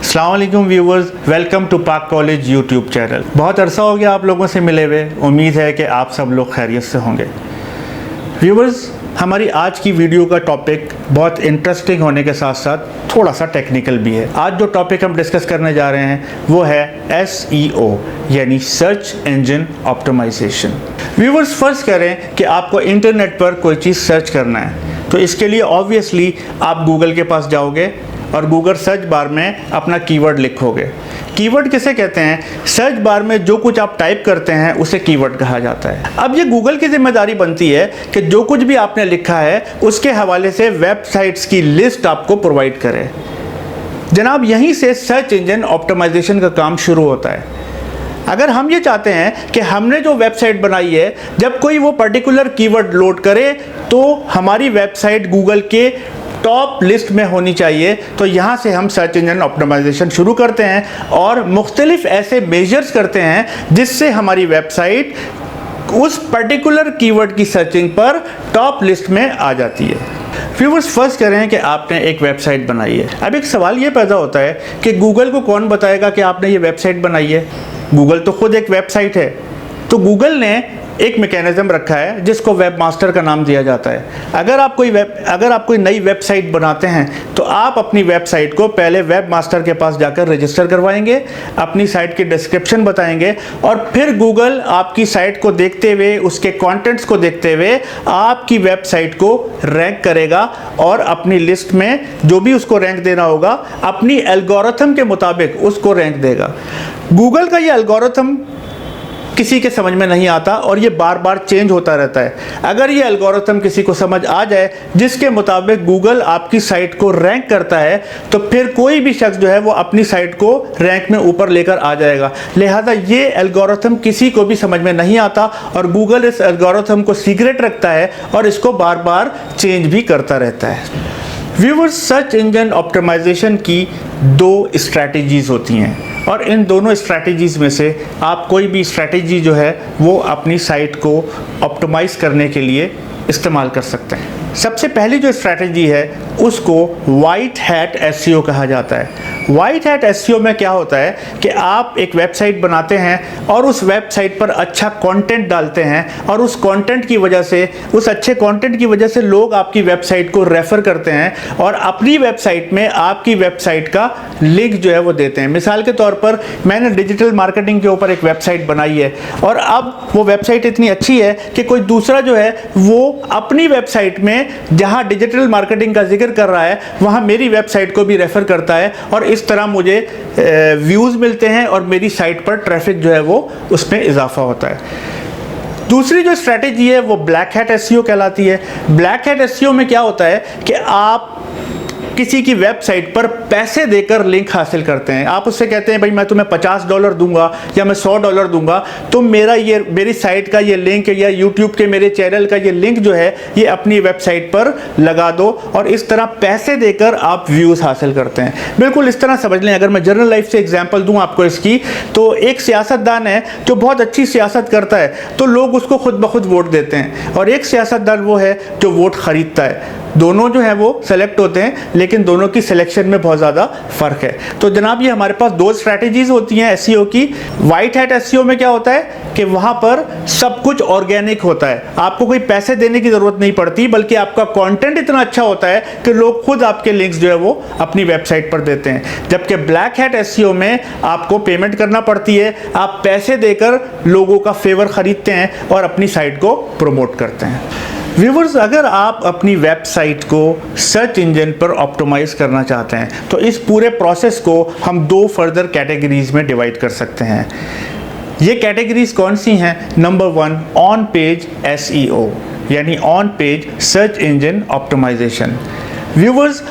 अस्सलाम वालेकुम viewers, welcome to पाक कॉलेज यूट्यूब चैनल। बहुत अरसा हो गया आप लोगों से मिले हुए। उम्मीद है कि आप सब लोग खैरियत से होंगे। व्यूवर्स, हमारी आज की वीडियो का टॉपिक बहुत इंटरेस्टिंग होने के साथ साथ थोड़ा सा टेक्निकल भी है। आज जो टॉपिक हम डिस्कस करने जा रहे हैं वो है SEO यानी सर्च इंजन ऑप्टिमाइजेशन। व्यूवर्स, फर्ज करें कि आपको इंटरनेट पर कोई चीज़ सर्च करना है, तो इसके लिए ऑब्वियसली आप गूगल के पास जाओगे और गूगल सर्च बार में अपना कीवर्ड लिखोगे। कीवर्ड किसे कहते हैं? सर्च बार में जो कुछ आप टाइप करते हैं उसे कीवर्ड कहा जाता है। अब ये गूगल की जिम्मेदारी बनती है कि जो कुछ भी आपने लिखा है उसके हवाले से वेबसाइट्स की लिस्ट आपको प्रोवाइड करे। जनाब, यहीं से सर्च इंजन ऑप्टिमाइजेशन का काम शुरू होता है। अगर हम ये चाहते हैं कि हमने जो वेबसाइट बनाई है, जब कोई वो पर्टिकुलर कीवर्ड लोड करे तो हमारी वेबसाइट गूगल के टॉप लिस्ट में होनी चाहिए, तो यहाँ से हम सर्च इंजन ऑप्टिमाइजेशन शुरू करते हैं और मुख्तलिफ ऐसे मेजर्स करते हैं जिससे हमारी वेबसाइट उस पर्टिकुलर कीवर्ड की सर्चिंग पर टॉप लिस्ट में आ जाती है। व्यूअर्स, फर्स्ट करें कि आपने एक वेबसाइट बनाई है। अब एक सवाल ये पैदा होता है कि गूगल को कौन बताएगा कि आपने ये वेबसाइट बनाई है? गूगल तो खुद एक वेबसाइट है। तो गूगल ने एक मैकेनिज्म रखा है जिसको वेब मास्टर का नाम दिया जाता है। अगर आप कोई नई वेबसाइट बनाते हैं तो आप अपनी वेबसाइट को पहले वेब मास्टर के पास जाकर रजिस्टर करवाएंगे, अपनी साइट की डिस्क्रिप्शन बताएंगे और फिर गूगल आपकी साइट को देखते हुए, उसके कंटेंट्स को देखते हुए आपकी वेबसाइट को रैंक करेगा और अपनी लिस्ट में जो भी उसको रैंक देना होगा अपनी एल्गोरिथम के मुताबिक उसको रैंक देगा। गूगल का ये एल्गोरिथम किसी के समझ में नहीं आता और ये बार बार चेंज होता रहता है। अगर ये एल्गोरिथम किसी को समझ आ जाए जिसके मुताबिक गूगल आपकी साइट को रैंक करता है, तो फिर कोई भी शख्स जो है वो अपनी साइट को रैंक में ऊपर लेकर आ जाएगा। लिहाजा ये एल्गोरिथम किसी को भी समझ में नहीं आता और गूगल इस एल्गोरिथम को सीक्रेट रखता है और इसको बार बार चेंज भी करता रहता है। व्यूअर्स, सर्च इंजन ऑप्टिमाइजेशन की दो स्ट्रैटेजीज होती हैं और इन दोनों स्ट्रैटेजीज में से आप कोई भी स्ट्रैटेजी जो है वो अपनी साइट को ऑप्टिमाइज करने के लिए इस्तेमाल कर सकते हैं। सबसे पहली जो स्ट्रैटेजी है उसको वाइट हैट एसईओ कहा जाता है। वाइट हैट एसईओ में क्या होता है कि आप एक वेबसाइट बनाते हैं और उस वेबसाइट पर अच्छा कंटेंट डालते हैं और उस कंटेंट की वजह से, उस अच्छे कंटेंट की वजह से लोग आपकी वेबसाइट को रेफर करते हैं और अपनी वेबसाइट में आपकी वेबसाइट का लिंक जो है वो देते हैं। मिसाल के तौर पर मैंने डिजिटल मार्केटिंग के ऊपर एक वेबसाइट बनाई है और अब वो वेबसाइट इतनी अच्छी है कि कोई दूसरा जो है वो अपनी वेबसाइट में जहां डिजिटल मार्केटिंग का जिक्र कर रहा है वहां मेरी वेबसाइट को भी रेफर करता है और इस तरह मुझे व्यूज़ मिलते हैं और मेरी साइट पर ट्रैफिक जो है वो उसमें इजाफा होता है। दूसरी जो स्ट्रैटेजी है वो ब्लैक हैट एसईओ कहलाती है। ब्लैक हैट एसईओ में क्या होता है कि आप किसी की वेबसाइट पर पैसे देकर लिंक हासिल करते हैं। आप उससे कहते हैं भाई मैं तुम्हें $50 दूंगा या मैं $100 दूंगा, तुम मेरी साइट का ये लिंक या यूट्यूब के मेरे चैनल का ये लिंक जो है ये अपनी वेबसाइट पर लगा दो और इस तरह पैसे देकर आप व्यूज़ हासिल करते हैं। बिल्कुल इस तरह समझ लें। अगर मैं जनरल लाइफ से एग्जाम्पल दूँ आपको इसकी, तो एक सियासतदान है जो बहुत अच्छी सियासत करता है तो लोग उसको खुद ब खुद वोट देते हैं और एक सियासतदान वो है जो वोट खरीदता है। दोनों जो है वो सेलेक्ट होते हैं लेकिन दोनों की सिलेक्शन में बहुत ज़्यादा फ़र्क है। तो जनाब, ये हमारे पास दो स्ट्रैटेजीज होती हैं एसईओ की। वाइट हैट एसईओ में क्या होता है कि वहाँ पर सब कुछ ऑर्गेनिक होता है, आपको कोई पैसे देने की ज़रूरत नहीं पड़ती, बल्कि आपका कंटेंट इतना अच्छा होता है कि लोग खुद आपके लिंक्स जो है वो अपनी वेबसाइट पर देते हैं। जबकि ब्लैक हैट एसईओ में आपको पेमेंट करना पड़ती है, आप पैसे देकर लोगों का फेवर खरीदते हैं और अपनी साइट को प्रमोट करते हैं। व्यूवर्स, अगर आप अपनी वेबसाइट को सर्च इंजन पर ऑप्टिमाइज करना चाहते हैं तो इस पूरे प्रोसेस को हम दो फर्दर कैटेगरीज में डिवाइड कर सकते हैं। ये कैटेगरीज कौन सी हैं? नंबर 1, ऑन पेज एसईओ यानी on page search engine optimization. Viewers,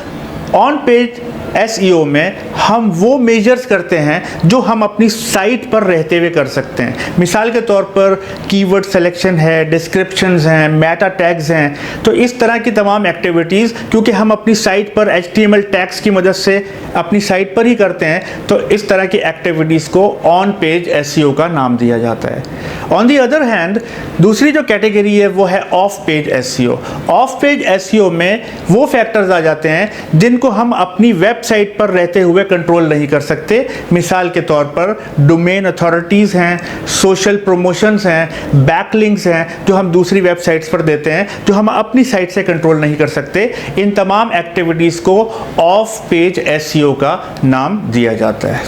on page SEO में हम वो मेजर्स करते हैं जो हम अपनी साइट पर रहते हुए कर सकते हैं। मिसाल के तौर पर कीवर्ड सिलेक्शन है, डिस्क्रिप्शंस हैं, मेटा टैग्स हैं। तो इस तरह की तमाम एक्टिविटीज़ क्योंकि हम अपनी साइट पर HTML टैग्स की मदद से अपनी साइट पर ही करते हैं, तो इस तरह की एक्टिविटीज़ को ऑन पेज एसईओ का नाम दिया जाता है। ऑन दी अदर हैंड, दूसरी जो कैटेगरी है वो है of page SEO. Of page SEO में वो फैक्टर्स आ जाते हैं जिनको हम अपनी वेब वेबसाइट पर रहते हुए कंट्रोल नहीं कर सकते। मिसाल के तौर पर डोमेन अथॉरिटीज़ हैं, सोशल प्रमोशंस हैं, बैकलिंक्स हैं जो हम दूसरी वेबसाइट्स पर देते हैं, जो हम अपनी साइट से कंट्रोल नहीं कर सकते। इन तमाम एक्टिविटीज़ को ऑफ पेज एसईओ का नाम दिया जाता है।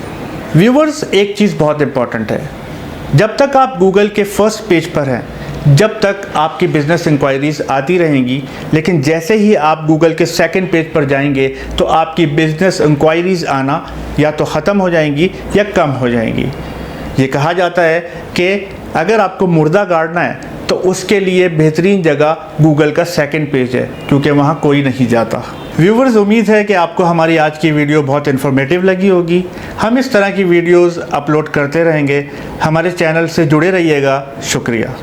व्यूवर्स, एक चीज़ बहुत इंपॉर्टेंट है, जब तक आप गूगल के फर्स्ट पेज पर हैं, जब तक आपकी बिजनेस इंक्वायरीज आती रहेंगी, लेकिन जैसे ही आप गूगल के सेकंड पेज पर जाएंगे तो आपकी बिजनेस इंक्वायरीज आना या तो ख़त्म हो जाएंगी या कम हो जाएंगी। ये कहा जाता है कि अगर आपको मुर्दा गाड़ना है तो उसके लिए बेहतरीन जगह गूगल का सेकंड पेज है, क्योंकि वहाँ कोई नहीं जाता। व्यूवर्स, उम्मीद है कि आपको हमारी आज की वीडियो बहुत इन्फॉर्मेटिव लगी होगी। हम इस तरह की वीडियोस अपलोड करते रहेंगे। हमारे चैनल से जुड़े रहिएगा। शुक्रिया।